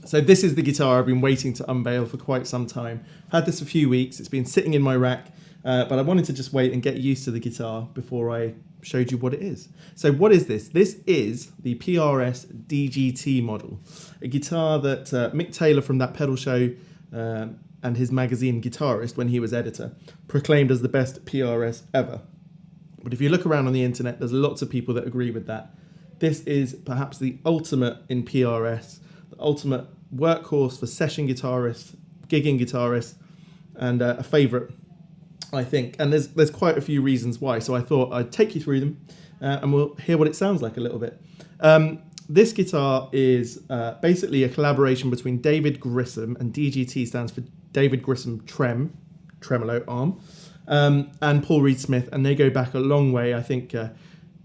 So this is the guitar I've been waiting to unveil for quite some time. I've had this a few weeks. It's been sitting in my rack, but I wanted to just wait and get used to the guitar before I showed you what it is. So what is this? This is the PRS DGT model, a guitar that Mick Taylor from That Pedal Show and his magazine Guitarist, when he was editor, proclaimed as the best PRS ever. But if you look around on the internet, there's lots of people that agree with that. This is perhaps the ultimate in PRS, the ultimate workhorse for session guitarists, gigging guitarists, and a favourite, I think. And there's quite a few reasons why, so I thought I'd take you through them and we'll hear what it sounds like a little bit. This guitar is basically a collaboration between David Grissom, and DGT stands for David Grissom Tremolo arm, and Paul Reed Smith, and they go back a long way. I think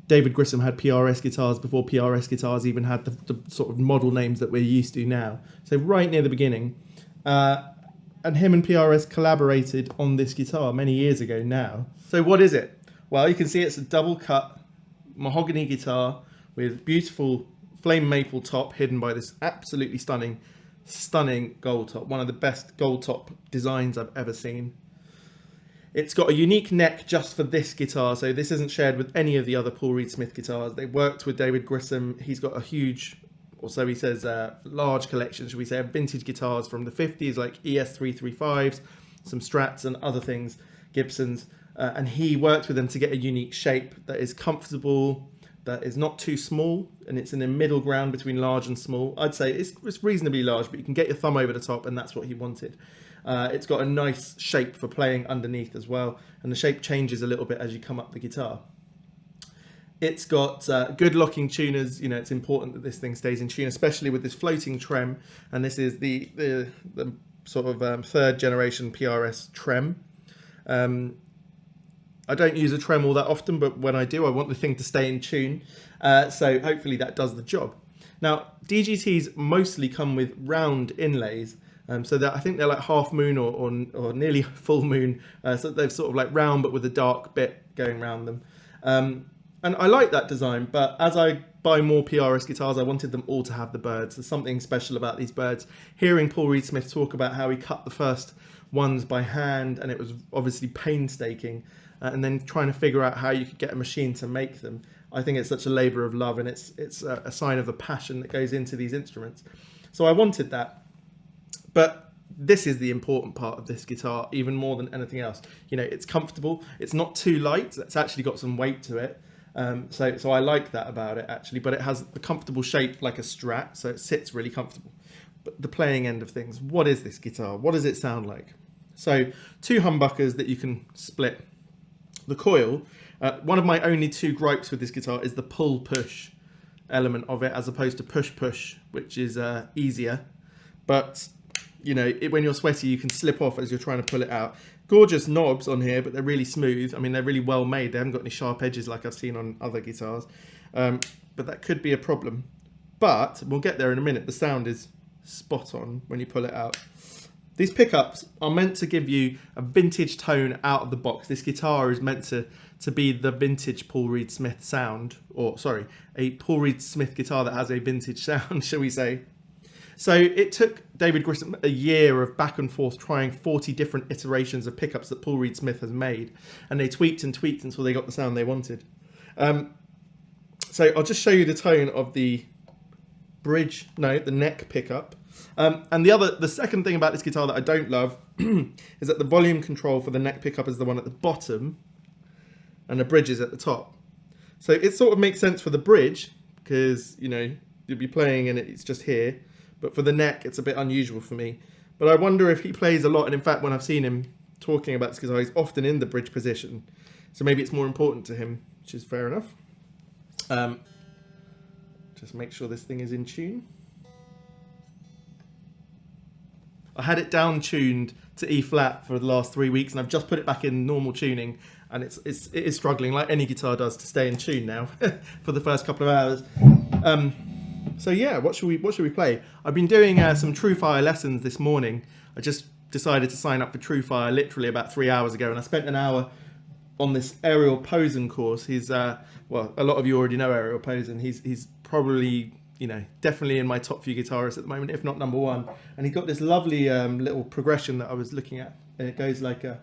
David Grissom had PRS guitars before PRS guitars even had the sort of model names that we're used to now. So right near the beginning. And him and PRS collaborated on this guitar many years ago now. So what is it? Well, you can see it's a double cut mahogany guitar with beautiful flame maple top hidden by this absolutely stunning gold top. One of the best gold top designs I've ever seen. It's got a unique neck just for this guitar, so this isn't shared with any of the other Paul Reed Smith guitars. They worked with David Grissom. He's got a huge, or so he says, large collection, should we say, of vintage guitars from the 50s, like ES335s, some Strats and other things, Gibsons. And he worked with them to get a unique shape that is comfortable, that is not too small, and it's in the middle ground between large and small. I'd say it's reasonably large, but you can get your thumb over the top, and that's what he wanted. It's got a nice shape for playing underneath as well, and the shape changes a little bit as you come up the guitar. It's got good locking tuners. You know, it's important that this thing stays in tune, especially with this floating trem, and this is the sort of third generation PRS trem. I don't use a trem all that often, but when I do, I want the thing to stay in tune, so hopefully that does the job. Now, DGTs mostly come with round inlays, so that I think they're like half moon or nearly full moon, so they're sort of like round but with a dark bit going around them. And I like that design, but as I buy more PRS guitars, I wanted them all to have the birds. There's something special about these birds. Hearing Paul Reed Smith talk about how he cut the first ones by hand, and it was obviously painstaking, and then trying to figure out how you could get a machine to make them. I think it's such a labour of love, and it's a sign of the passion that goes into these instruments. So I wanted that. But this is the important part of this guitar, even more than anything else. You know, it's comfortable. It's not too light. It's actually got some weight to it. So I like that about it, actually. But it has a comfortable shape like a Strat, so it sits really comfortable. But the playing end of things, what is this guitar? What does it sound like? So 2 humbuckers that you can split. The coil, one of my only 2 gripes with this guitar is the pull-push element of it, as opposed to push-push, which is easier. But you know, when you're sweaty, you can slip off as you're trying to pull it out. Gorgeous knobs on here, but they're really smooth. I mean, they're really well made. They haven't got any sharp edges like I've seen on other guitars. But that could be a problem. But we'll get there in a minute. The sound is spot on when you pull it out. These pickups are meant to give you a vintage tone out of the box. This guitar is meant to be the vintage Paul Reed Smith sound. Or, sorry, a Paul Reed Smith guitar that has a vintage sound, shall we say. So it took David Grissom a year of back and forth trying 40 different iterations of pickups that Paul Reed Smith has made. And they tweaked and tweaked until they got the sound they wanted. So I'll just show you the tone of the the neck pickup. And the second thing about this guitar that I don't love is that the volume control for the neck pickup is the one at the bottom and the bridge is at the top. So it sort of makes sense for the bridge because, you know, you'll be playing and it's just here. But for the neck, it's a bit unusual for me. But I wonder if he plays a lot. And in fact, when I've seen him talking about this guitar, he's often in the bridge position. So maybe it's more important to him, which is fair enough. Just make sure this thing is in tune. I had it down tuned to E flat for the last 3 weeks, and I've just put it back in normal tuning, and it is struggling, like any guitar does, to stay in tune now for the first couple of hours. So yeah, what should we play? I've been doing some TrueFire lessons this morning. I just decided to sign up for TrueFire literally about 3 hours ago, and I spent an hour on this Ariel Posen course. He's well, a lot of you already know Ariel Posen. He's probably, you know, definitely in my top few guitarists at the moment, if not number one. And he's got this lovely little progression that I was looking at, and it goes like a.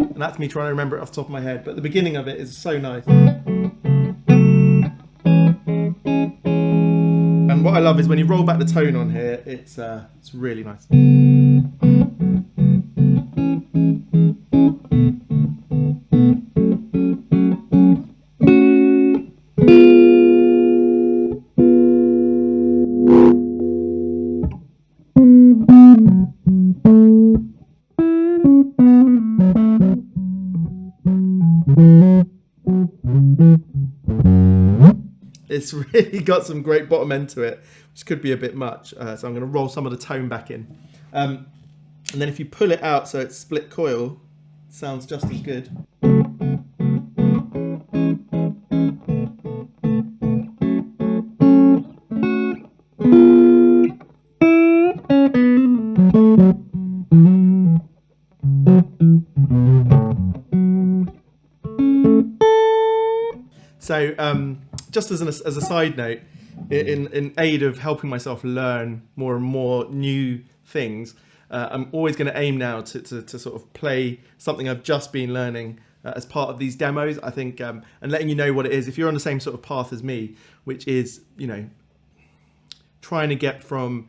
And that's me trying to remember it off the top of my head, but the beginning of it is so nice. And what I love is when you roll back the tone on here, it's really nice. It's really got some great bottom end to it, which could be a bit much. So I'm going to roll some of the tone back in. And then if you pull it out so it's split coil, it sounds just as good. So just as a side note, in aid of helping myself learn more and more new things, I'm always going to aim now to sort of play something I've just been learning as part of these demos, I think, and letting you know what it is. If you're on the same sort of path as me, which is, you know, trying to get from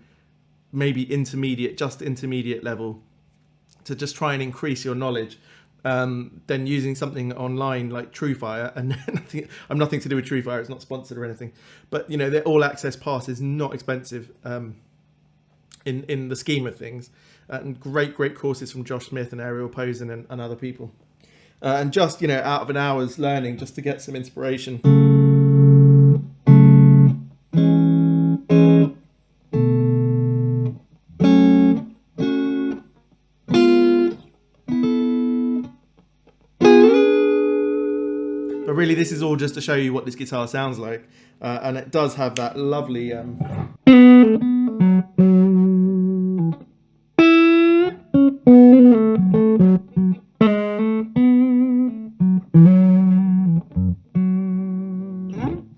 maybe just intermediate level to just try and increase your knowledge, then using something online like TrueFire, and I'm nothing to do with TrueFire, it's not sponsored or anything, but you know, their all access pass is not expensive in the scheme of things, and great courses from Josh Smith and Ariel Posen and other people, and just, you know, out of an hour's learning just to get some inspiration. But really, this is all just to show you what this guitar sounds like, and it does have that lovely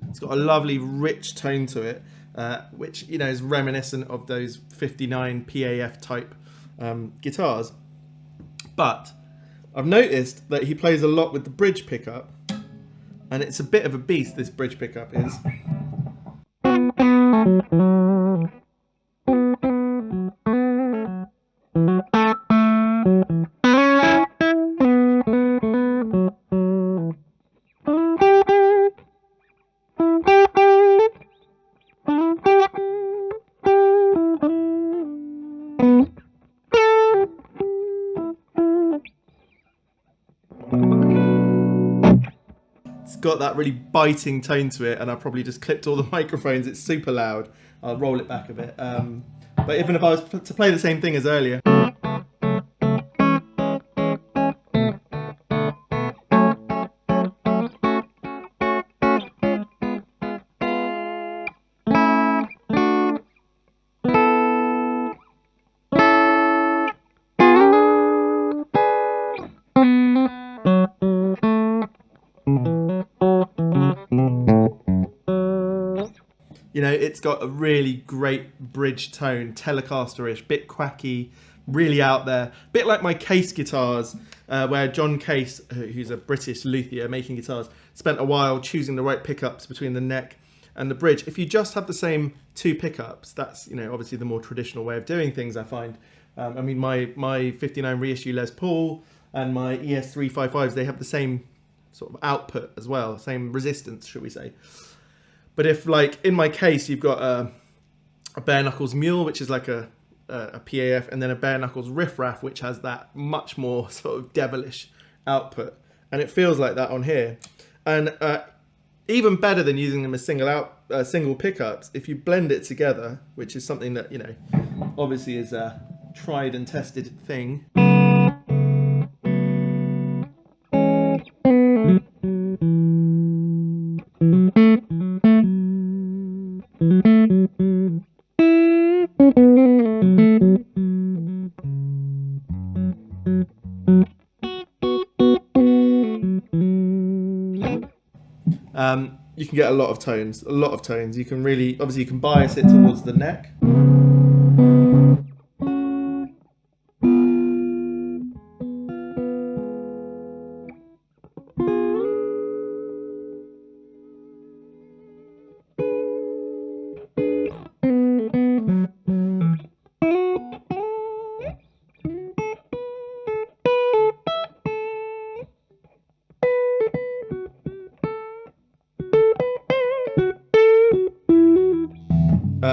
it's got a lovely rich tone to it, which, you know, is reminiscent of those 59 PAF type guitars. But I've noticed that he plays a lot with the bridge pickup, and it's a bit of a beast, this bridge pickup is. It's got that really biting tone to it, and I probably just clipped all the microphones. It's super loud. I'll roll it back a bit. But even if I was to play the same thing as earlier. You know, it's got a really great bridge tone, Telecaster-ish, bit quacky, really out there. Bit like my Case guitars, where John Case, who's a British luthier making guitars, spent a while choosing the right pickups between the neck and the bridge. If you just have the same two pickups, that's, you know, obviously the more traditional way of doing things, I find. I mean, my 59 reissue Les Paul and my ES355s, they have the same sort of output as well, same resistance, should we say. But if, like, in my Case, you've got a bare knuckles mule, which is like a PAF, and then a bare knuckles riff-raff, which has that much more sort of devilish output. And it feels like that on here. And even better than using them as single pickups, if you blend it together, which is something that, you know, obviously is a tried and tested thing. you can get a lot of tones, You can really, obviously you can bias it towards the neck.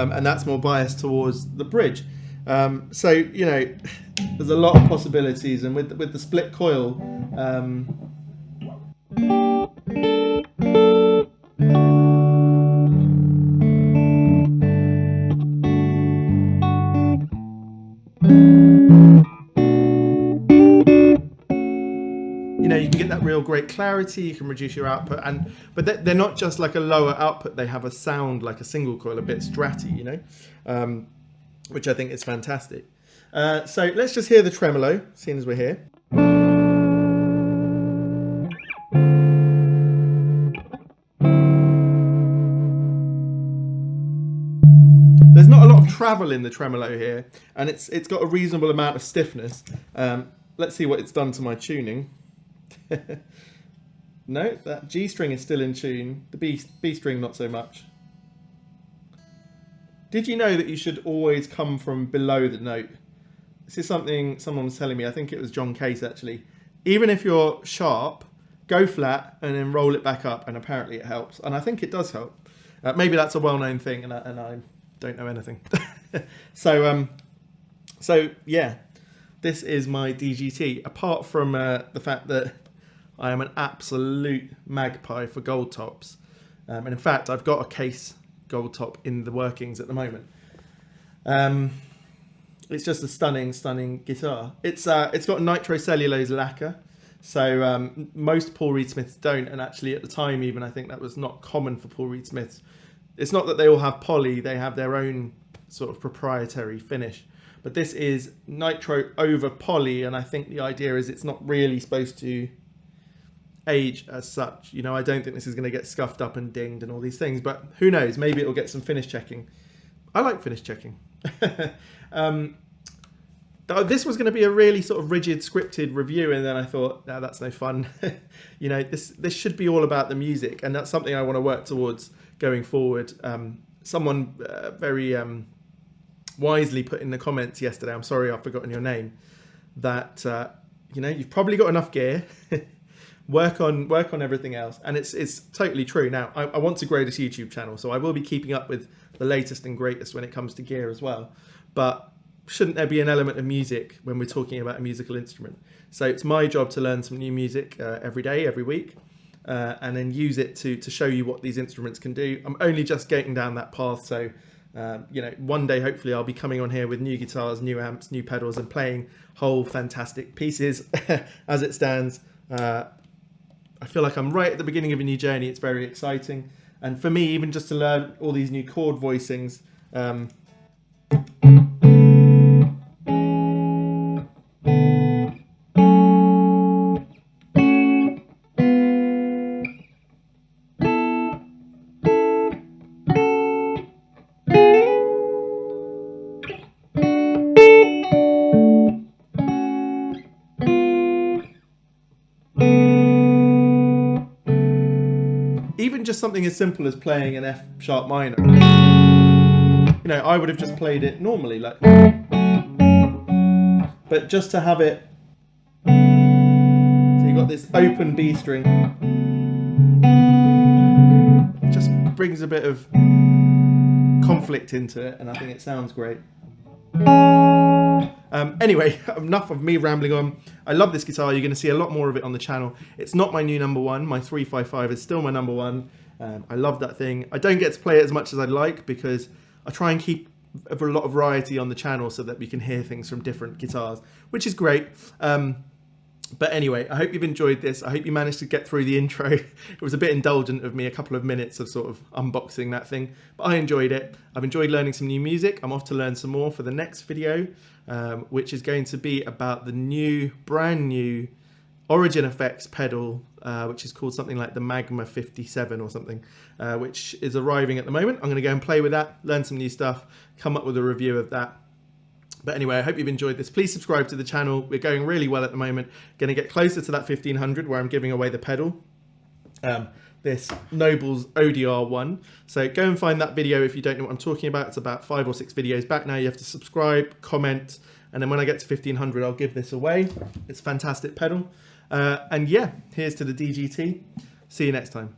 And that's more biased towards the bridge. So, you know, there's a lot of possibilities, and with the split coil, you know, you can get that real great clarity. You can reduce your output, but they're not just like a lower output. They have a sound like a single coil, a bit stratty, you know, which I think is fantastic. So let's just hear the tremolo, seeing as we're here. There's not a lot of travel in the tremolo here, and it's got a reasonable amount of stiffness. Let's see what it's done to my tuning. No, that G string is still in tune. The B string not so much. Did you know that you should always come from below the note? This is something someone was telling me. I think it was John Case actually. Even if you're sharp, go flat and then roll it back up, and apparently it helps. And I think it does help. Maybe that's a well-known thing, and I don't know anything. So yeah, this is my DGT. Apart from the fact that I am an absolute magpie for gold tops, and in fact I've got a Case gold top in the workings at the moment. It's just a stunning guitar. It's got nitrocellulose lacquer, so most Paul Reed Smiths don't, and actually at the time even I think that was not common for Paul Reed Smiths. It's not that they all have poly, they have their own sort of proprietary finish, but this is nitro over poly, and I think the idea is it's not really supposed to age as such. You know, I don't think this is going to get scuffed up and dinged and all these things, but who knows, maybe it'll get some finish checking. I like finish checking. This was going to be a really sort of rigid scripted review, and then I thought, no, that's no fun. You know, this should be all about the music, and that's something I want to work towards going forward. Someone very wisely put in the comments yesterday, I'm sorry I've forgotten your name, that you know, you've probably got enough gear. work on everything else, and it's totally true. Now I want to grow this YouTube channel, so I will be keeping up with the latest and greatest when it comes to gear as well, but shouldn't there be an element of music when we're talking about a musical instrument? So it's my job to learn some new music every day, every week, and then use it to show you what these instruments can do. I'm only just getting down that path, so you know, one day hopefully I'll be coming on here with new guitars, new amps, new pedals, and playing whole fantastic pieces. As it stands, I feel like I'm right at the beginning of a new journey. It's very exciting, and for me, even just to learn all these new chord voicings, even just something as simple as playing an F sharp minor. You know, I would have just played it normally, like, but just to have it, so you've got this open B string, just brings a bit of conflict into it, and I think it sounds great. Anyway, enough of me rambling on. I love this guitar. You're going to see a lot more of it on the channel. It's not my new number one. My 355 is still my number one. I love that thing. I don't get to play it as much as I'd like because I try and keep a lot of variety on the channel so that we can hear things from different guitars, which is great. But anyway, I hope you've enjoyed this. I hope you managed to get through the intro. It was a bit indulgent of me, a couple of minutes of sort of unboxing that thing, but I enjoyed it. I've enjoyed learning some new music. I'm off to learn some more for the next video, which is going to be about the brand new Origin Effects pedal which is called something like the Magma 57 or something, which is arriving at the moment. I'm going to go and play with that, learn some new stuff, come up with a review of that. But anyway, I hope you've enjoyed this. Please subscribe to the channel. We're going really well at the moment. Going to get closer to that 1500 where I'm giving away the pedal. This Noble's ODR one. So go and find that video if you don't know what I'm talking about. It's about 5 or 6 videos back now. You have to subscribe, comment, and then when I get to 1500, I'll give this away. It's a fantastic pedal. And yeah, here's to the DGT. See you next time.